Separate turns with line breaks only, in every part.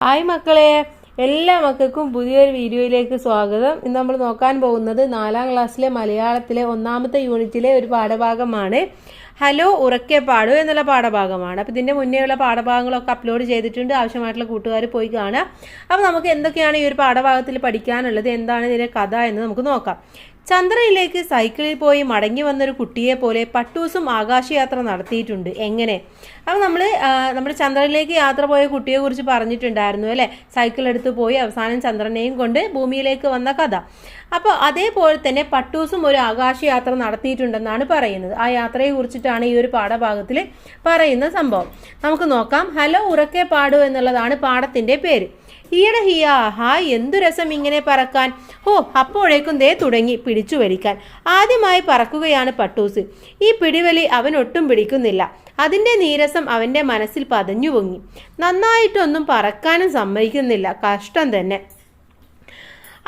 Hi മക്കളെ, എല്ലാ മക്കൾക്കും പുതിയൊരു വീഡിയോയിലേക്ക് സ്വാഗതം. ഇന്ന് നമ്മൾ നോക്കാൻ പോകുന്നത് 4ാം ക്ലാസ്സിലെ മലയാളത്തിലെ 1ാമത്തെ യൂണിറ്റിലെ ഒരു പാഠഭാഗമാണ്. ഹലോ ഉറക്കെ പാടൂ എന്നുള്ള പാഠഭാഗമാണ്. അപ്പോൾ ഇതിൻ്റെ മുന്നേയുള്ള പാഠഭാഗങ്ങളൊക്കെ അപ്ലോഡ് ചെയ്തിട്ടുണ്ട്. ആവശ്യമായിട്ടുള്ള കൂട്ടുകാർ പോയി കാണുക. അപ്പോൾ നമുക്ക് എന്തൊക്കെയാണ് ഈ ഒരു പാഠഭാഗത്തിൽ പഠിക്കാനുള്ളത്, എന്താണ് ഇതിൻ്റെ കഥ എന്ന് നമുക്ക് നോക്കാം. ചന്ദ്രനിലേക്ക് സൈക്കിളിൽ പോയി മടങ്ങി വന്നൊരു കുട്ടിയെ പോലെ പട്ടൂസും ആകാശയാത്ര നടത്തിയിട്ടുണ്ട്. എങ്ങനെ? അപ്പോൾ നമ്മുടെ ചന്ദ്രനിലേക്ക് യാത്ര പോയ കുട്ടിയെക്കുറിച്ച് പറഞ്ഞിട്ടുണ്ടായിരുന്നു അല്ലേ? സൈക്കിൾ എടുത്ത് പോയി അവസാനം ചന്ദ്രനെയും കൊണ്ട് ഭൂമിയിലേക്ക് വന്ന കഥ. അപ്പോൾ അതേപോലെ തന്നെ പട്ടൂസും ഒരു ആകാശയാത്ര നടത്തിയിട്ടുണ്ടെന്നാണ് പറയുന്നത്. ആ യാത്രയെ കുറിച്ചിട്ടാണ് ഈ ഒരു പാഠഭാഗത്തിൽ പറയുന്ന സംഭവം. നമുക്ക് നോക്കാം. ഹലോ ഉറക്കെ പാടൂ എന്നുള്ളതാണ് പാഠത്തിൻ്റെ പേര്. ഈയിടെ ഹിയാ ഹായ്, എന്തു രസം ഇങ്ങനെ പറക്കാൻ. അപ്പോഴേക്കും ദേ തുടങ്ങി പിടിച്ചു വലിക്കാൻ. ആദ്യമായി പറക്കുകയാണ് പട്ടൂസ്. ഈ പിടിവലി അവൻ ഒട്ടും പിടിക്കുന്നില്ല. അതിൻ്റെ നീരസം അവൻ്റെ മനസ്സിൽ പതഞ്ഞു പൊങ്ങി. നന്നായിട്ടൊന്നും പറക്കാനും സമ്മതിക്കുന്നില്ല. കഷ്ടം തന്നെ.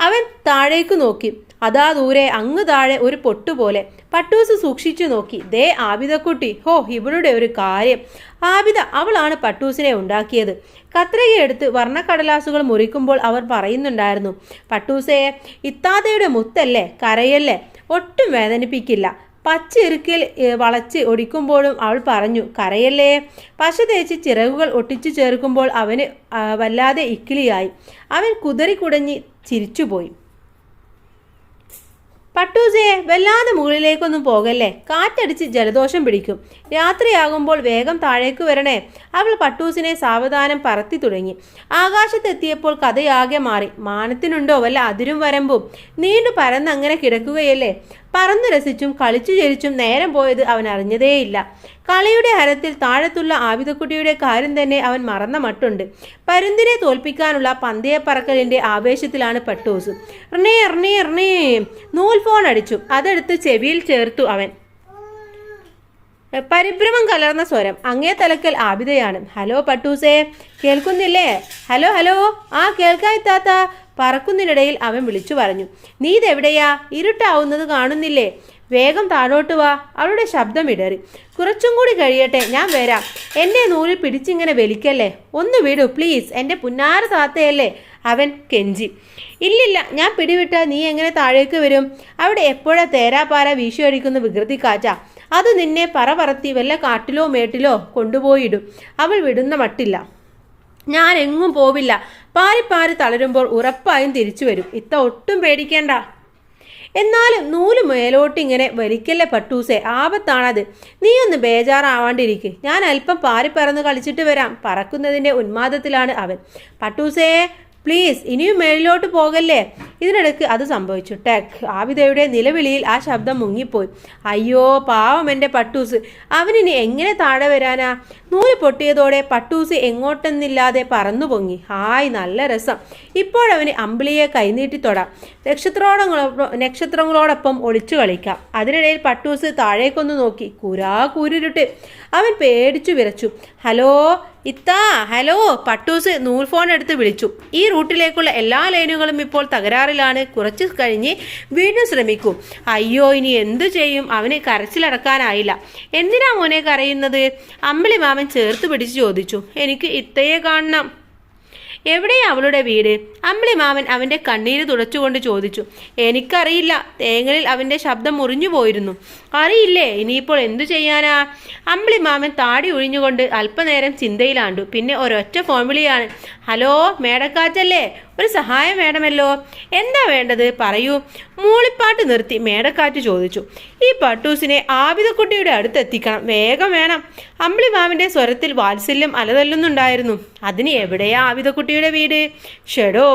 അവൻ താഴേക്ക് നോക്കി. അതാ ദൂരെ അങ്ങ് താഴെ ഒരു പൊട്ടുപോലെ. പട്ടൂസ് സൂക്ഷിച്ചു നോക്കി. ദേ ആബിദക്കുട്ടി. ഇവളുടെ ഒരു കാര്യം. ആബിദ, അവളാണ് പട്ടൂസിനെ ഉണ്ടാക്കിയത്. കത്രികയെടുത്ത് വർണ്ണക്കടലാസുകൾ മുറിക്കുമ്പോൾ അവർ പറയുന്നുണ്ടായിരുന്നു, പട്ടൂസേ, ഇത്താതയുടെ മുത്തല്ലേ, കരയല്ലേ, ഒട്ടും വേദനിപ്പിക്കില്ല. പച്ചിരുക്കിൽ വളച്ച് ഒടിക്കുമ്പോഴും അവൾ പറഞ്ഞു, കരയല്ലേ. പശ തേച്ച് ചിറകുകൾ ഒട്ടിച്ചു ചേർക്കുമ്പോൾ അവന് വല്ലാതെ ഇക്കിളിയായി. അവൻ കുതറിക്കുടഞ്ഞ് ചിരിച്ചുപോയി. പട്ടൂസയെ വല്ലാതെ മുകളിലേക്കൊന്നും പോകല്ലേ, കാറ്റടിച്ച് ജലദോഷം പിടിക്കും. രാത്രിയാകുമ്പോൾ വേഗം താഴേക്ക് വരണേ. അവൾ പട്ടൂസിനെ സാവധാനം പറത്തി തുടങ്ങി. ആകാശത്തെത്തിയപ്പോൾ കഥയാകെ മാറി. മാനത്തിനുണ്ടോ വല്ല അതിരും വരമ്പും? നീണ്ടു പരന്നങ്ങനെ കിടക്കുകയല്ലേ. പറന്നു രസിച്ചും കളിച്ചു ചിരിച്ചും നേരം പോയത് അവൻ അറിഞ്ഞതേയില്ല. കളിയുടെ ഹരത്തിൽ താഴത്തുള്ള ആബിദക്കുട്ടിയുടെ കാര്യം തന്നെ അവൻ മറന്ന മട്ടുണ്ട്. പരുന്തിനെ തോൽപ്പിക്കാനുള്ള പന്തയപ്പറക്കലിൻ്റെ ആവേശത്തിലാണ് പട്ടൂസ്. നൂൽ ഫോൺ അടിച്ചു. അതെടുത്ത് ചെവിയിൽ ചേർത്തു അവൻ. പരിഭ്രമം കലർന്ന സ്വരം. അങ്ങേ തലക്കൽ ആബിദയാണ്. ഹലോ പട്ടൂസേ, കേൾക്കുന്നില്ലേ? Hello hello. ആ കേൾക്കായി താത്ത. പറക്കുന്നതിനിടയിൽ അവൻ വിളിച്ചു പറഞ്ഞു. നീ ഇതെവിടെയാ? ഇരുട്ടാവുന്നത് കാണുന്നില്ലേ? വേഗം താഴോട്ട് വാ. അവളുടെ ശബ്ദം ഇടറി. കുറച്ചും കൂടി കഴിയട്ടെ, ഞാൻ വരാം. എന്നെ നൂലിൽ പിടിച്ചിങ്ങനെ വലിക്കല്ലേ. ഒന്ന് വിടൂ പ്ലീസ്, എൻ്റെ പുന്നാര താത്തയല്ലേ, അവൻ കെഞ്ചി. ഇല്ലില്ല, ഞാൻ പിടിവിട്ടാൽ നീ എങ്ങനെ താഴേക്ക് വരും? അവിടെ എപ്പോഴാ തേരാപ്പാര വീശിയടിക്കുന്ന വികൃതി കാറ്റാ. അത് നിന്നെ പറത്തി വല്ല കാട്ടിലോ മേട്ടിലോ കൊണ്ടുപോയിടും. അവൾ വിടുന്ന മട്ടില്ല. ഞാൻ എങ്ങും പോവില്ല. പാരി തളരുമ്പോൾ ഉറപ്പായും തിരിച്ചു വരും. ഇത്ത ഒട്ടും പേടിക്കേണ്ട. എന്നാലും നൂല് മേലോട്ടിങ്ങനെ വലിക്കല്ലേ പട്ടൂസേ, ആപത്താണത്. നീ ഒന്ന് ബേജാറാവാണ്ടിരിക്കുക. ഞാൻ അല്പം പറന്ന് കളിച്ചിട്ട് വരാം. പറക്കുന്നതിൻ്റെ ഉന്മാദത്തിലാണ് അവൻ. പട്ടൂസേ പ്ലീസ്, ഇനിയും മേളിലോട്ട് പോകല്ലേ. ഇതിനിടയ്ക്ക് അത് സംഭവിച്ചു. ടെക്. ആബിദയുടെ നിലവിളിയിൽ ആ ശബ്ദം മുങ്ങിപ്പോയി. അയ്യോ പാവം എൻ്റെ പട്ടൂസ്, അവനിനി എങ്ങനെ താഴെ വരാനാ? നൂല് പൊട്ടിയതോടെ പട്ടൂസ് എങ്ങോട്ടെന്നില്ലാതെ പറന്നു പൊങ്ങി. ഹായ്, നല്ല രസം. ഇപ്പോഴവന് അമ്പിളിയെ കൈനീട്ടി തൊടാം. നക്ഷത്രങ്ങളോടൊപ്പം ഒളിച്ചു കളിക്കാം. അതിനിടയിൽ പട്ടൂസ് താഴേക്കൊന്ന് നോക്കി. കൂരിരുട്ട്. അവൻ പേടിച്ചു വിറച്ചു. Hello ഇത്താ, hello. പട്ടൂസ് നൂൽ ഫോൺ എടുത്ത് വിളിച്ചു. ഈ റൂട്ടിലേക്കുള്ള എല്ലാ ലൈനുകളും ഇപ്പോൾ തകരാറിലാണ്. കുറച്ച് കഴിഞ്ഞ് വീണ്ടും ശ്രമിക്കൂ. അയ്യോ, ഇനി എന്തു ചെയ്യും? അവന് കരച്ചിലടക്കാനായില്ല. എന്തിനാ മോനെ കരയുന്നത്? അമ്പിളി മാമൻ ചേർത്ത് പിടിച്ച് ചോദിച്ചു. എനിക്ക് ഇത്തയെ കാണണം. എവിടെയാ അവളുടെ വീട്? അമ്പിളി മാമൻ അവൻ്റെ കണ്ണീര് തുടച്ചുകൊണ്ട് ചോദിച്ചു. എനിക്കറിയില്ല. തേങ്ങലിൽ അവൻ്റെ ശബ്ദം മുറിഞ്ഞു പോയിരുന്നു. അറിയില്ലേ? ഇനിയിപ്പോൾ എന്തു ചെയ്യാനാ? അമ്പിളി മാമൻ താടി ഒഴിഞ്ഞുകൊണ്ട് അല്പനേരം ചിന്തയിലാണ്ടു. പിന്നെ ഒരൊറ്റ ഫോൺ വിളിയാണ്. ഹലോ, മേടക്കാറ്റല്ലേ? ഒരു സഹായം വേണമല്ലോ. എന്താ വേണ്ടത്? പറയൂ. മൂളിപ്പാട്ട് നിർത്തി മേടക്കാറ്റ് ചോദിച്ചു. ഈ പട്ടൂസിനെ ആബിദക്കുട്ടിയുടെ അടുത്തെത്തിക്കണം. വേഗം വേണം. അമ്പിളി മാമൻ്റെ സ്വരത്തിൽ വാത്സല്യം അലതല്ലുന്നുണ്ടായിരുന്നു. അതിന് എവിടെയാ ആബിദക്കുട്ടിയുടെ വീട്? ഷെടോ,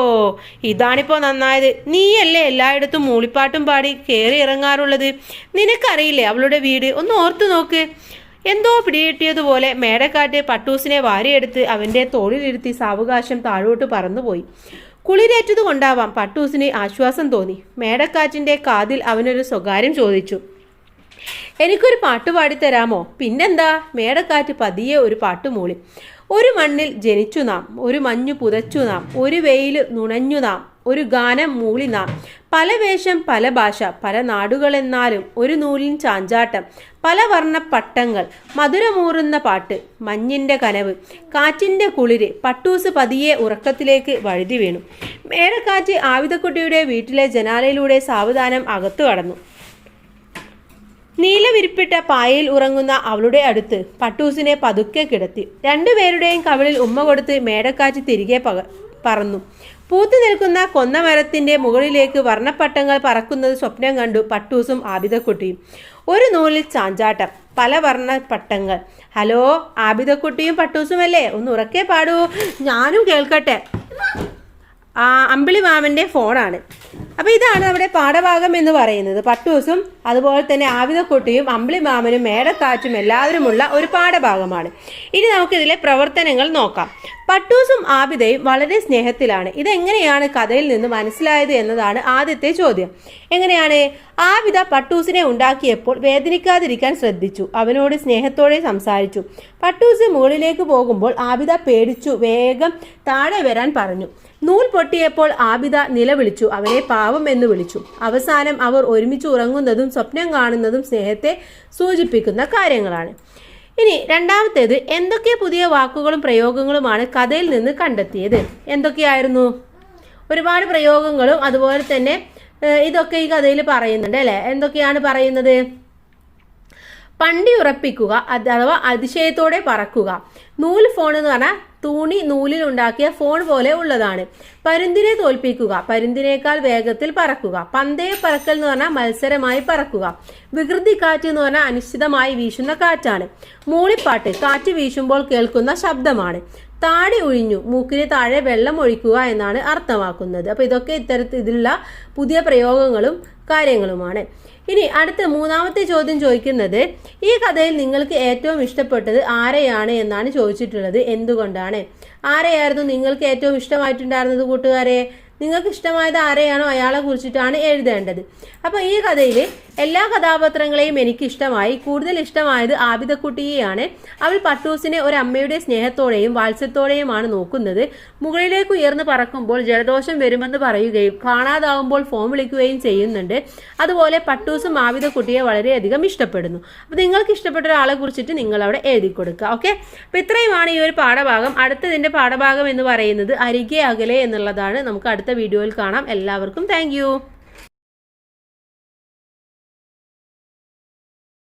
ഇതാണിപ്പോൾ നന്നായത്. നീയല്ലേ എല്ലായിടത്തും മൂളിപ്പാട്ടും പാടി കയറി ഇറങ്ങാറുള്ളത്. നിനക്കറിയില്ലേ അവളുടെ വീട്? ഒന്ന് ഓർത്തു നോക്ക്. എന്തോ പിടികിട്ടിയതുപോലെ മേടക്കാറ്റ് പട്ടൂസിനെ വാരിയെടുത്ത് അവൻ്റെ തോളിലിരുത്തി സാവകാശം താഴോട്ട് പറന്നുപോയി. കുളിരേറ്റതു കൊണ്ടാവാം പട്ടൂസിന് ആശ്വാസം തോന്നി. മേടക്കാറ്റിൻ്റെ കാതിൽ അവനൊരു സ്വകാര്യം ചോദിച്ചു. എനിക്കൊരു പാട്ട് പാടിത്തരാമോ? പിന്നെന്താ? മേടക്കാറ്റ് പതിയെ ഒരു പാട്ട് മൂളി. ഒരു മണ്ണിൽ ജനിച്ചു നാം, ഒരു മഞ്ഞു പുതച്ചു നാം, ഒരു വെയിൽ നുണഞ്ഞു നാം, ഒരു ഗാനം മൂളി നാം. പല വേഷം പല ഭാഷ പല നാടുകളെന്നാലും ഒരു നൂലിൻ ചാഞ്ചാട്ടം. പല വർണ്ണ പട്ടങ്ങൾ മധുരമൂറുന്ന പാട്ട്. മഞ്ഞിന്റെ കനവ് കാറ്റിന്റെ കുളിര്. പട്ടൂസ് പതിയെ ഉറക്കത്തിലേക്ക് വഴുതി വീണു. മേടക്കാറ്റ് ആവിതക്കുട്ടിയുടെ വീട്ടിലെ ജനാലയിലൂടെ സാവധാനം അകത്തു കടന്നു. നീലവിരിപ്പിട്ട പായയിൽ ഉറങ്ങുന്ന അവളുടെ അടുത്ത് പട്ടൂസിനെ പതുക്കെ കിടത്തി. രണ്ടുപേരുടെയും കവിളിൽ ഉമ്മ കൊടുത്ത് മേടക്കാറ്റ് തിരികെ പറന്നു. പൂത്തു നിൽക്കുന്ന കൊന്നമരത്തിന്റെ മുകളിലേക്ക് വർണ്ണപ്പട്ടങ്ങൾ പറക്കുന്നത് സ്വപ്നം കണ്ടു പട്ടൂസും ആബിദക്കുട്ടിയും. ഒരു നൂലിൽ ചാഞ്ചാട്ടം പല വർണ്ണപ്പട്ടങ്ങൾ. ഹലോ, ആബിദക്കുട്ടിയും പട്ടൂസുമല്ലേ? ഒന്ന് ഉറക്കെ പാടൂ, ഞാനും കേൾക്കട്ടെ. അമ്പിളി മാമന്റെ ഫോണാണ്. അപ്പോൾ ഇതാണ് നമ്മുടെ പാഠഭാഗം എന്ന് പറയുന്നത്. പട്ടൂസും അതുപോലെ തന്നെ ആവിതക്കുട്ടിയും അമ്പിളി മാമനും മേടക്കാറ്റും എല്ലാവരുമുള്ള ഒരു പാഠഭാഗമാണ്. ഇനി നമുക്കിതിലെ പ്രവർത്തനങ്ങൾ നോക്കാം. പട്ടൂസും ആബിദയും വളരെ സ്നേഹത്തിലാണ്. ഇതെങ്ങനെയാണ് കഥയിൽ നിന്ന് മനസ്സിലായത് എന്നതാണ് ആദ്യത്തെ ചോദ്യം. എങ്ങനെയാണ്? ആബിദ പട്ടൂസിനെ ഉണ്ടാക്കിയപ്പോൾ വേദനിക്കാതിരിക്കാൻ ശ്രദ്ധിച്ചു. അവനോട് സ്നേഹത്തോടെ സംസാരിച്ചു. പട്ടൂസ് മുകളിലേക്ക് പോകുമ്പോൾ ആബിദ പേടിച്ചു വേഗം താഴെ വരാൻ പറഞ്ഞു. നൂൽ പൊട്ടിയപ്പോൾ ആബിദ നിലവിളിച്ചു. അവനെ പാവം എന്ന് വിളിച്ചു. അവസാനം അവർ ഒരുമിച്ച് ഉറങ്ങുന്നതും സ്വപ്നം കാണുന്നതും സ്നേഹത്തെ സൂചിപ്പിക്കുന്ന കാര്യങ്ങളാണ്. ഇനി രണ്ടാമത്തേത്, എന്തൊക്കെ പുതിയ വാക്കുകളും പ്രയോഗങ്ങളുമാണ് കഥയിൽ നിന്ന് കണ്ടെത്തിയത്? എന്തൊക്കെയായിരുന്നു? ഒരുപാട് പ്രയോഗങ്ങളും അതുപോലെ തന്നെ ഇതൊക്കെ ഈ കഥയിൽ പറയുന്നുണ്ട് അല്ലേ? എന്തൊക്കെയാണ് പറയുന്നത്? പണ്ടി ഉറപ്പിക്കുക അഥവാ അതിശയത്തോടെ പറക്കുക. നൂൽ ഫോൺ എന്ന് പറഞ്ഞാൽ തുണി നൂലിൽ ഉണ്ടാക്കിയ ഫോൺ പോലെ ഉള്ളതാണ്. പരുന്തിനെ തോൽപ്പിക്കുക, പരുന്തിനേക്കാൾ വേഗത്തിൽ പറക്കുക. പന്തയ പറക്കൽ എന്ന് പറഞ്ഞാൽ മത്സരമായി പറക്കുക. വികൃതി കാറ്റ് എന്ന് പറഞ്ഞാൽ അനിശ്ചിതമായി വീശുന്ന കാറ്റാണ്. മൂളിപ്പാട്ട് കാറ്റ് വീശുമ്പോൾ കേൾക്കുന്ന ശബ്ദമാണ്. താടി ഒഴിഞ്ഞു, മൂക്കിന് താഴെ വെള്ളം ഒഴിക്കുക എന്നാണ് അർത്ഥമാക്കുന്നത്. അപ്പോൾ ഇതൊക്കെ ഇതിലുള്ള പുതിയ പ്രയോഗങ്ങളും കാര്യങ്ങളുമാണ്. ഇനി അടുത്ത മൂന്നാമത്തെ ചോദ്യം ചോദിക്കുന്നത്, ഈ കഥയിൽ നിങ്ങൾക്ക് ഏറ്റവും ഇഷ്ടപ്പെട്ടത് ആരെയാണ് എന്നാണ് ചോദിച്ചിട്ടുള്ളത്. എന്തുകൊണ്ടാണ്? ആരെയായിരുന്നു നിങ്ങൾക്ക് ഏറ്റവും ഇഷ്ടമായിട്ടുണ്ടായിരുന്നത് കൂട്ടുകാരെ? നിങ്ങൾക്ക് ഇഷ്ടമായത് ആരെയാണോ അയാളെ കുറിച്ചിട്ടാണ് എഴുതേണ്ടത്. അപ്പോൾ ഈ കഥയിൽ എല്ലാ കഥാപാത്രങ്ങളെയും എനിക്ക് ഇഷ്ടമായി. കൂടുതൽ ഇഷ്ടമായത് ആബിദക്കുട്ടിയെയാണ്. അവൾ പട്ടൂസിനെ ഒരു അമ്മയുടെ സ്നേഹത്തോടെയും വാത്സ്യത്തോടെയുമാണ് നോക്കുന്നത്. മുകളിലേക്ക് ഉയർന്ന് പറക്കുമ്പോൾ ജലദോഷം വരുമെന്ന് പറയുകയും കാണാതാവുമ്പോൾ ഫോൺ വിളിക്കുകയും ചെയ്യുന്നുണ്ട്. അതുപോലെ പട്ടൂസും ആബിദക്കുട്ടിയെ വളരെയധികം ഇഷ്ടപ്പെടുന്നു. അപ്പോൾ നിങ്ങൾക്ക് ഇഷ്ടപ്പെട്ട ഒരാളെ കുറിച്ചിട്ട് നിങ്ങൾ അവിടെ എഴുതി കൊടുക്കുക. ഓക്കെ, അപ്പോൾ ഇത്രയുമാണ് ഈ ഒരു പാഠഭാഗം. അടുത്തതിൻ്റെ പാഠഭാഗം എന്ന് പറയുന്നത് അരികെ അകലെ എന്നുള്ളതാണ്. നമുക്ക് അടുത്ത വീഡിയോയിൽ കാണാം. എല്ലാവർക്കും താങ്ക്